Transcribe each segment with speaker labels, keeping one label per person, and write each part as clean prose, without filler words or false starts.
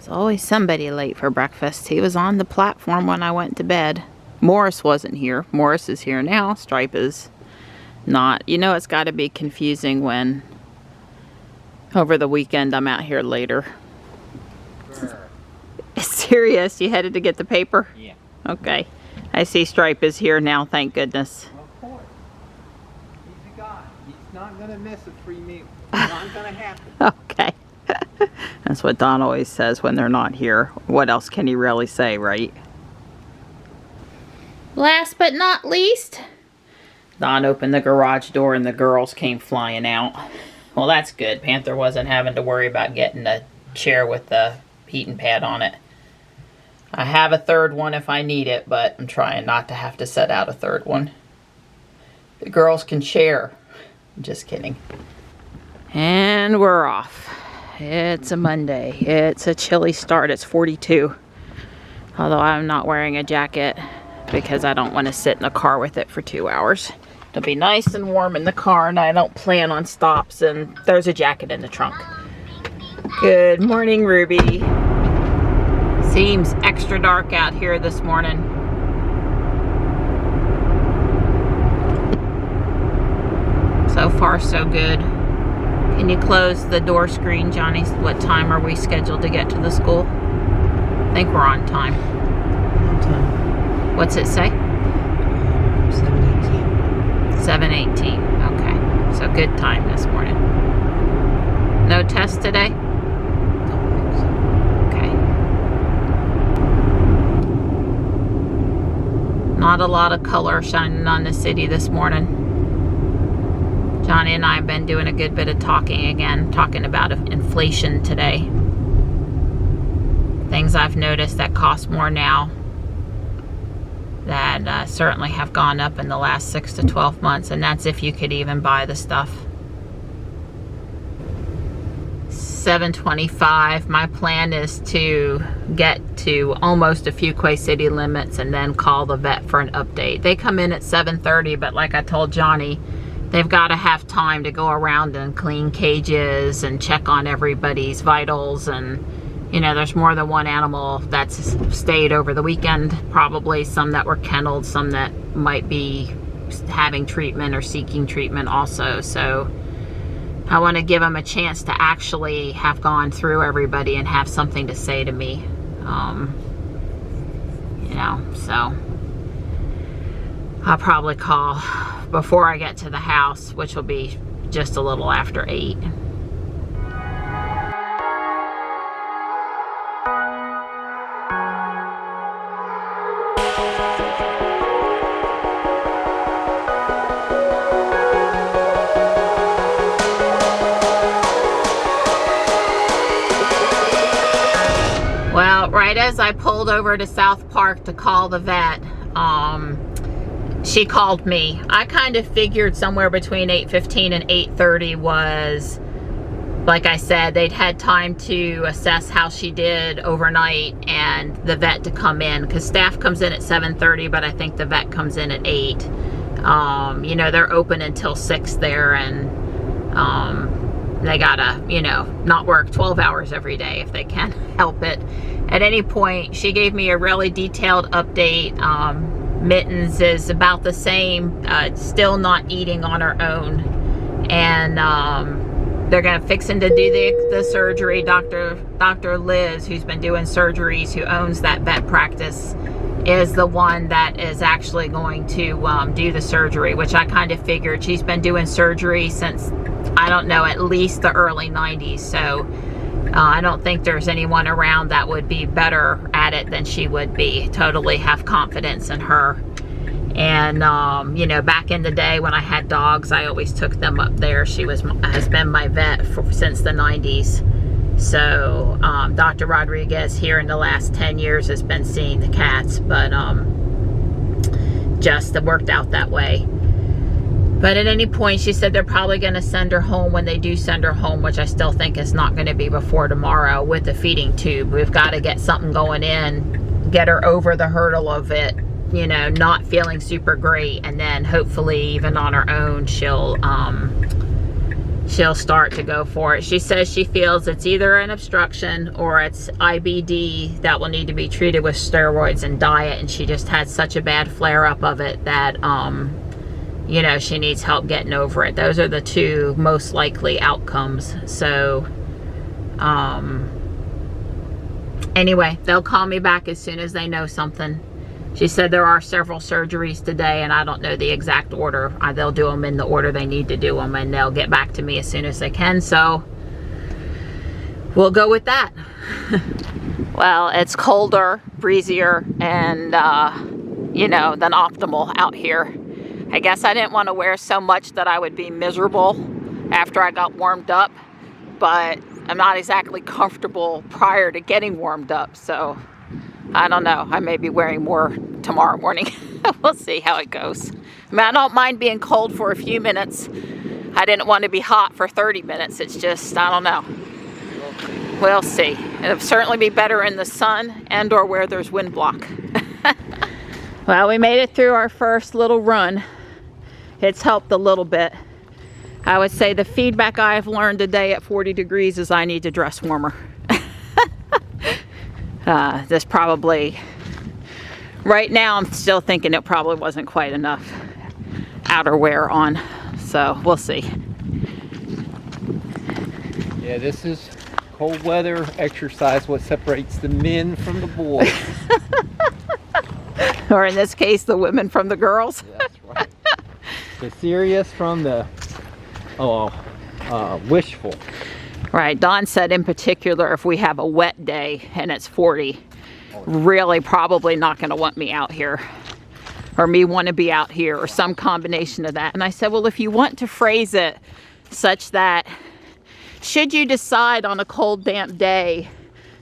Speaker 1: Always somebody late for breakfast. He was on the platform when I went to bed. Morris wasn't here. Morris is here now. Stripe is not. You know, it's got to be confusing when over the weekend I'm out here later.
Speaker 2: Sure.
Speaker 1: Serious? You headed to get the paper?
Speaker 2: Yeah.
Speaker 1: Okay. I see Stripe is here now, thank goodness.
Speaker 2: Of course. He's a guy. He's not going to miss a free meal. It's not going to happen.
Speaker 1: Okay. That's what Don always says when they're not here. What else can he really say, right? Last but not least, Don opened the garage door and the girls came flying out. Well, that's good. Panther wasn't having to worry about getting a chair with the heating pad on it. I have a third one if I need it, but I'm trying not to have to set out a third one. The girls can share. Just kidding. And we're off. It's a Monday. It's a chilly start. It's 42. Although I'm not wearing a jacket because I don't want to sit in a car with it for 2 hours. It'll be nice and warm in the car and I don't plan on stops, and there's a jacket in the trunk. Good morning, Ruby. Seems extra dark out here this morning. So far, so good. Can you close the door screen, Johnny? What time are we scheduled to get to the school? I think we're on time.
Speaker 2: On time.
Speaker 1: What's it say?
Speaker 2: 7:18.
Speaker 1: 7:18. Okay. So good time this morning. No test today?
Speaker 2: Don't think so.
Speaker 1: Okay. Not a lot of color shining on the city this morning. Johnny and I have been doing a good bit of talking again, talking about inflation today. Things I've noticed that cost more now that certainly have gone up in the last 6 to 12 months, and that's if you could even buy the stuff. $7.25. My plan is to get to almost a Fuquay city limits and then call the vet for an update. They come in at 7:30, but like I told Johnny, they've got to have time to go around and clean cages and check on everybody's vitals. And, you know, there's more than one animal that's stayed over the weekend, probably some that were kenneled, some that might be having treatment or seeking treatment also. So I want to give them a chance to actually have gone through everybody and have something to say to me. You know, so I'll probably call before I get to the house, which will be just a little after 8. Well, right as I pulled over to South Park to call the vet, she called me. I kind of figured somewhere between 8:15 and 8:30 was, like I said, they'd had time to assess how she did overnight and the vet to come in, because staff comes in at 7:30, but I think the vet comes in at 8. You know, they're open until 6 there, and they gotta, you know, not work 12 hours every day if they can help it. At any point, she gave me a really detailed update. Mittens is about the same, still not eating on her own. And they're fixing to do the surgery. Dr. Liz, who's been doing surgeries, who owns that vet practice, is the one that is actually going to do the surgery, which I kind of figured. She's been doing surgery since, I don't know, at least the early 90s. So I don't think there's anyone around that would be better at it than she would be. Totally have confidence in her. And you know, back in the day when I had dogs, I always took them up there. She has been my vet since the 90s. So Dr. Rodriguez here in the last 10 years has been seeing the cats, but just it worked out that way. But at any point, she said they're probably going to send her home when they do send her home, which I still think is not going to be before tomorrow, with the feeding tube. We've got to get something going in, get her over the hurdle of it, you know, not feeling super great, and then hopefully even on her own she'll start to go for it. She says she feels it's either an obstruction or it's IBD that will need to be treated with steroids and diet, and she just had such a bad flare-up of it that you know, she needs help getting over it. Those are the two most likely outcomes. So anyway, they'll call me back as soon as they know something. She said there are several surgeries today, and I don't know the exact order. They'll do them in the order they need to do them, and they'll get back to me as soon as they can. So we'll go with that. Well, it's colder, breezier, and you know, than optimal out here. I guess I didn't want to wear so much that I would be miserable after I got warmed up, but I'm not exactly comfortable prior to getting warmed up, so I don't know. I may be wearing more tomorrow morning. We'll see how it goes. I mean, I don't mind being cold for a few minutes. I didn't want to be hot for 30 minutes. It's just, I don't know. We'll see. It'll certainly be better in the sun and or where there's wind block. Well, we made it through our first little run. It's helped a little bit. I would say the feedback I've learned today at 40 degrees is I need to dress warmer. This probably, right now I'm still thinking it probably wasn't quite enough outerwear on, so we'll see.
Speaker 2: Yeah, this is cold weather exercise, what separates the men from the boys.
Speaker 1: Or in this case, the women from the girls.
Speaker 2: That's right. The serious from the wishful.
Speaker 1: Right, Dawn said in particular, if we have a wet day and it's 40, really probably not going to want me out here, or me want to be out here, or some combination of that. And I said, well, if you want to phrase it such that should you decide on a cold, damp day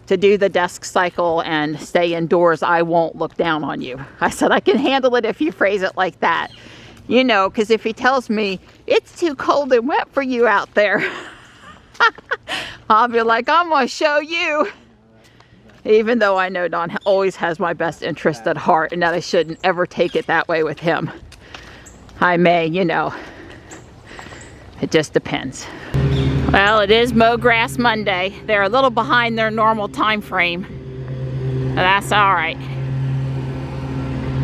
Speaker 1: to do the desk cycle and stay indoors, I won't look down on you. I said, I can handle it if you phrase it like that. You know, because if he tells me it's too cold and wet for you out there, I'll be like, I'm going to show you. Even though I know Don always has my best interest at heart, and that I shouldn't ever take it that way with him. I may, you know, it just depends. Well, it is mow grass Monday. They're a little behind their normal time frame, but that's all right.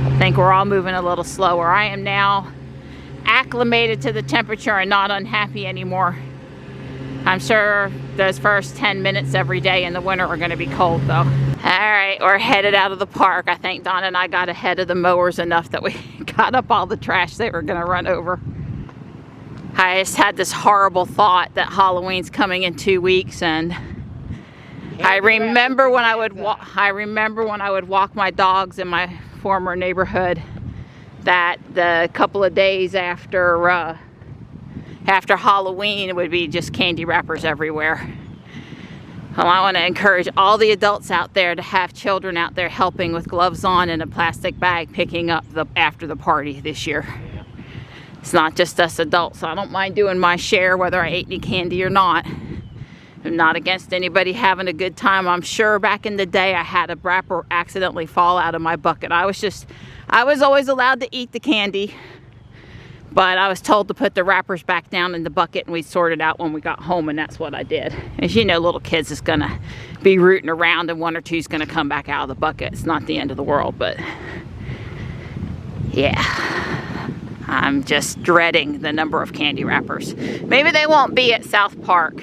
Speaker 1: I think we're all moving a little slower. I am now acclimated to the temperature and not unhappy anymore. I'm sure those first 10 minutes every day in the winter are going to be cold though. All right, we're headed out of the park. I think Donna and I got ahead of the mowers enough that we got up all the trash they were going to run over. I just had this horrible thought that Halloween's coming in 2 weeks, and I remember when I would walk my dogs in my former neighborhood, that the couple of days after Halloween, it would be just candy wrappers everywhere. Well, I want to encourage all the adults out there to have children out there helping with gloves on and a plastic bag picking up after the party this year. It's not just us adults. I don't mind doing my share whether I ate any candy or not. I'm not against anybody having a good time. I'm sure back in the day I had a wrapper accidentally fall out of my bucket. I was always allowed to eat the candy, but I was told to put the wrappers back down in the bucket and we'd sort it out when we got home, and that's what I did. As you know, little kids is gonna be rooting around and one or two's gonna come back out of the bucket. It's not the end of the world, but Yeah, I'm just dreading the number of candy wrappers. Maybe they won't be at South Park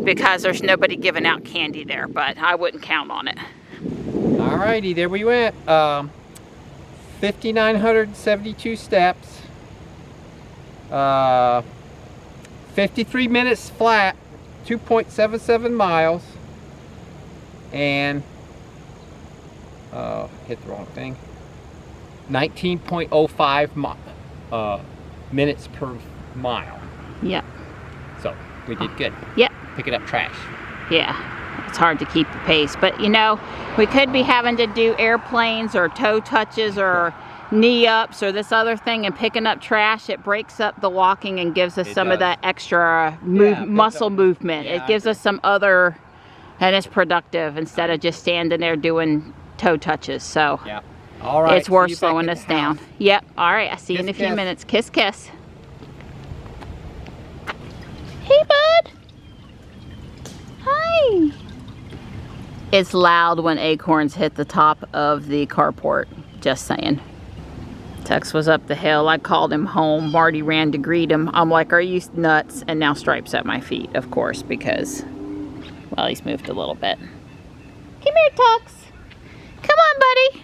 Speaker 1: because there's nobody giving out candy there, but I wouldn't count on it.
Speaker 2: Alrighty, there we went. 5,972 steps. 53 minutes flat, 2.77 miles. And, hit the wrong thing. 19.05 minutes per mile.
Speaker 1: Yep.
Speaker 2: So, we did good.
Speaker 1: Yep.
Speaker 2: Picking up trash.
Speaker 1: Yeah, it's hard to keep the pace, but you know, we could be having to do airplanes or toe touches or knee ups or this other thing, and picking up trash, it breaks up the walking and gives us some of that extra muscle movement.
Speaker 2: Yeah,
Speaker 1: it gives us some other, and it's productive instead of just standing there doing toe touches. So
Speaker 2: yeah. All right,
Speaker 1: it's worth slowing us down. Yep. All right, I'll see you in a few
Speaker 2: kiss.
Speaker 1: minutes. Kiss, kiss. Hey, bud. Hi. It's loud when acorns hit the top of the carport. Just saying. Tex was up the hill. I called him home. Marty ran to greet him. I'm like, are you nuts? And now Stripe's at my feet, of course, because, well, he's moved a little bit. Come here, Tux. Come on, buddy.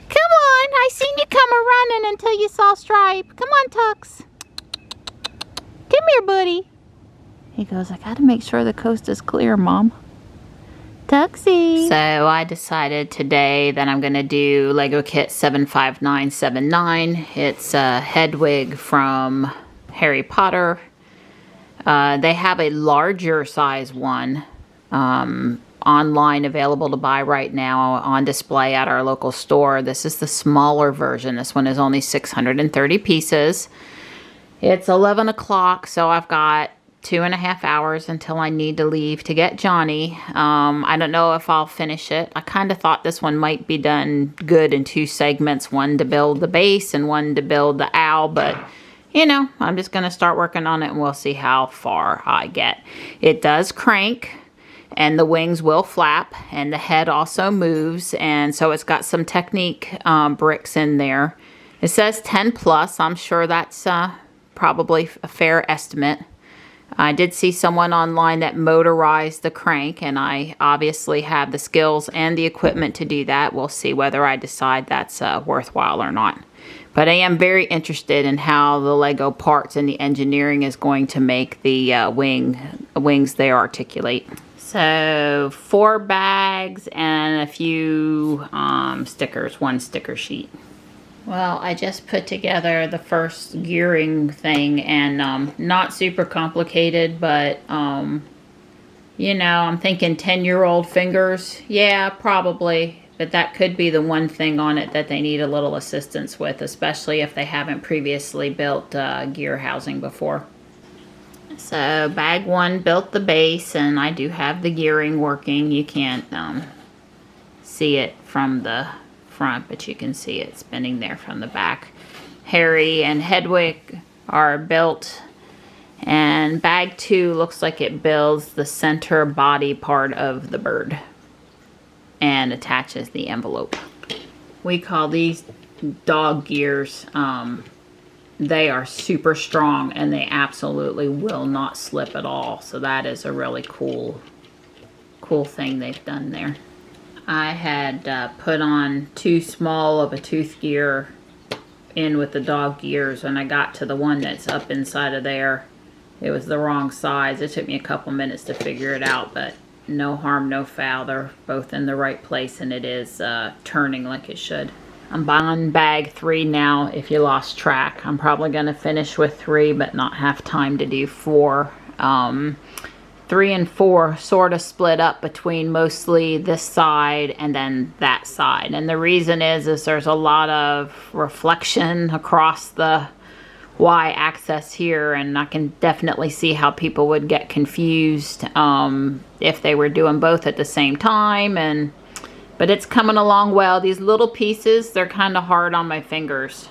Speaker 1: Come on. I seen you come a-running until you saw Stripe. Come on, Tux. Come here, buddy. He goes, I gotta make sure the coast is clear, Mom. Tuxie. So I decided today that I'm gonna do Lego Kit 75979. It's a Hedwig from Harry Potter. They have a larger size one online available to buy right now on display at our local store. This is the smaller version. This one is only 630 pieces. It's 11 o'clock, so I've got 2.5 hours until I need to leave to get Johnny. I don't know if I'll finish it. I kind of thought this one might be done good in 2 segments, one to build the base and one to build the owl, but you know, I'm just going to start working on it and we'll see how far I get. It does crank and the wings will flap and the head also moves, and so it's got some Technique bricks in there. It says 10 plus. I'm sure that's probably a fair estimate. I did see someone online that motorized the crank, and I obviously have the skills and the equipment to do that. We'll see whether I decide that's worthwhile or not. But I am very interested in how the Lego parts and the engineering is going to make the wings they articulate. So 4 bags and a few stickers, 1 sticker sheet. Well, I just put together the first gearing thing, and not super complicated, but you know, I'm thinking 10-year-old fingers. Yeah, probably, but that could be the one thing on it that they need a little assistance with, especially if they haven't previously built gear housing before. So bag 1 built the base, and I do have the gearing working. You can't see it from the front, but you can see it spinning there from the back. Harry and Hedwig are built, and bag 2 looks like it builds the center body part of the bird and attaches the envelope. We call these dog gears. They are super strong and they absolutely will not slip at all, so that is a really cool thing they've done there. I had put on too small of a tooth gear in with the dog gears, and I got to the one that's up inside of there. It was the wrong size. It took me a couple minutes to figure it out, but no harm, no foul. They're both in the right place, and it is turning like it should. I'm on bag 3 now, if you lost track. I'm probably going to finish with 3, but not have time to do 4. 3 and 4 sort of split up between mostly this side and then that side. And the reason is there's a lot of reflection across the y-axis here, and I can definitely see how people would get confused if they were doing both at the same time. But it's coming along well. These little pieces, they're kind of hard on my fingers.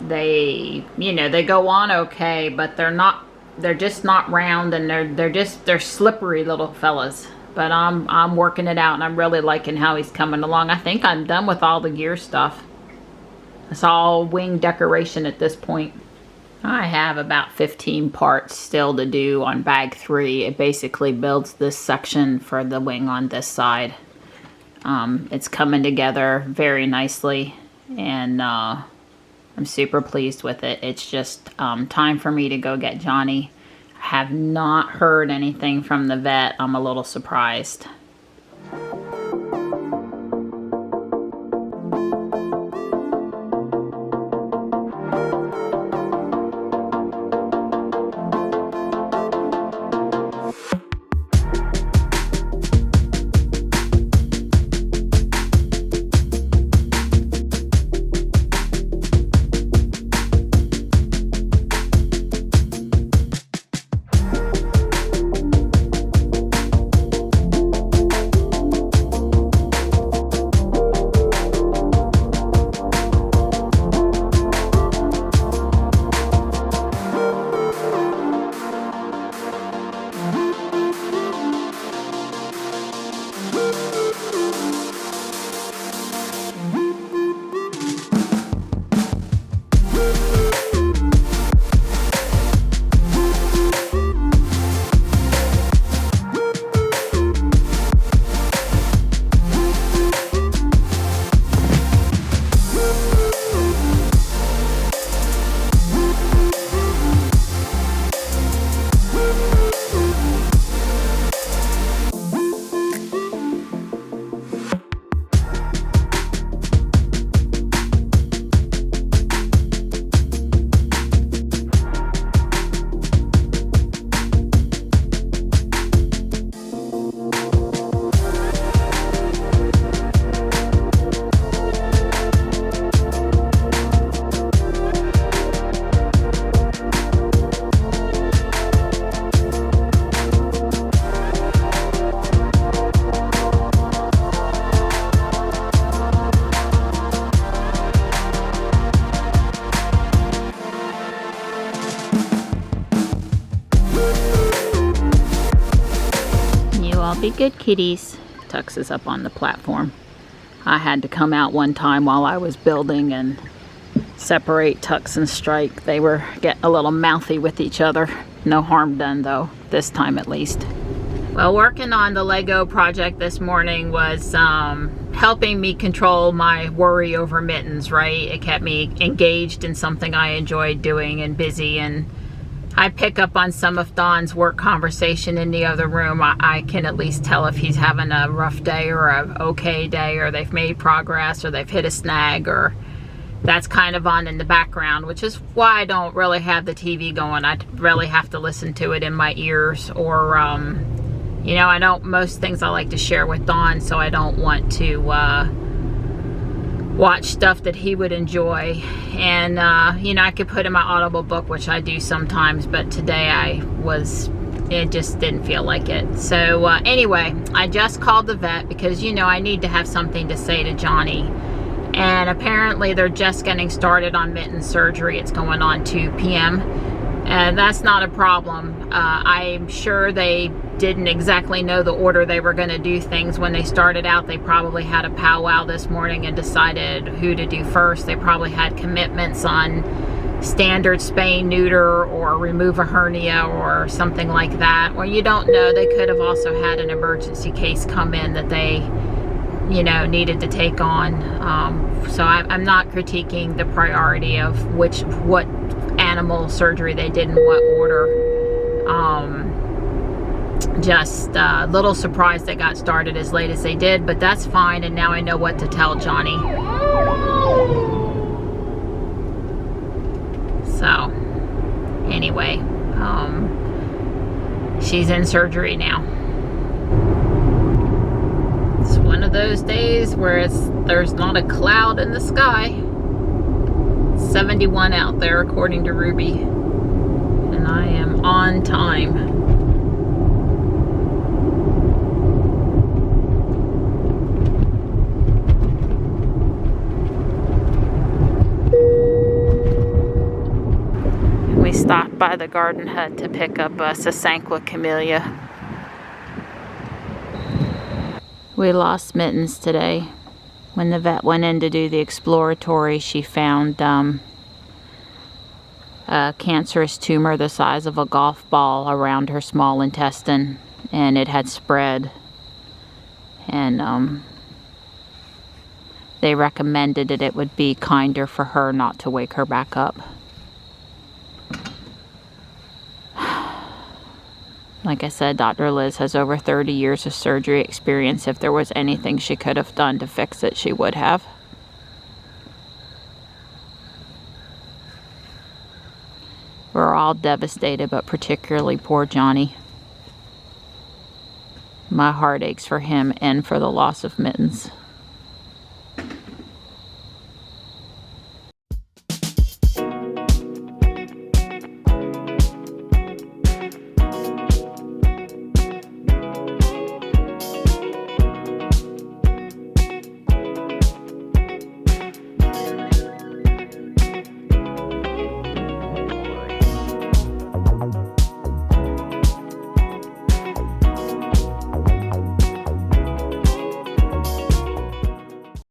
Speaker 1: They, you know, they go on okay, but they're just not round, and they're slippery little fellas. But I'm working it out, and I'm really liking how he's coming along. I think I'm done with all the gear stuff. It's all wing decoration at this point. I have about 15 parts still to do on bag 3. It basically builds this section for the wing on this side. It's coming together very nicely, and I'm super pleased with it. It's just time for me to go get Johnny. I have not heard anything from the vet. I'm a little surprised. Be good kitties. Tux is up on the platform. I had to come out one time while I was building and separate Tux and Strike. They were getting a little mouthy with each other. No harm done though, this time at least. Well, working on the Lego project this morning was helping me control my worry over Mittens, right? It kept me engaged in something I enjoyed doing and busy, and I pick up on some of Don's work conversation in the other room. I can at least tell if he's having a rough day or a okay day, or they've made progress, or they've hit a snag, or that's kind of on in the background, which is why I don't really have the TV going. I really have to listen to it in my ears, or you know, I don't, most things I like to share with Don, so I don't want to watch stuff that he would enjoy. And you know, I could put in my Audible book, which I do sometimes, but today it just didn't feel like it. So anyway, I just called the vet because, you know, I need to have something to say to Johnny. And apparently they're just getting started on Mittens surgery. It's going on 2 p.m. and that's not a problem. I'm sure they didn't exactly know the order they were going to do things when they started out. They probably had a powwow this morning and decided who to do first. They probably had commitments on standard spay, neuter, or remove a hernia or something like that. Or you don't know, they could have also had an emergency case come in that they, you know, needed to take on. So I'm not critiquing the priority of what animal surgery they did in what order. Just a little surprised they got started as late as they did, but that's fine, and now I know what to tell Johnny. So anyway, she's in surgery now. It's one of those days where there's not a cloud in the sky. 71 out there according to Ruby, and I am on time. We stopped by the garden hut to pick up a Sasanqua camellia. We lost Mittens today. When the vet went in to do the exploratory, she found a cancerous tumor the size of a golf ball around her small intestine, and it had spread. And they recommended that it would be kinder for her not to wake her back up. Like I said, Dr. Liz has over 30 years of surgery experience. If there was anything she could have done to fix it, she would have. We're all devastated, but particularly poor Johnny. My heart aches for him and for the loss of Mittens.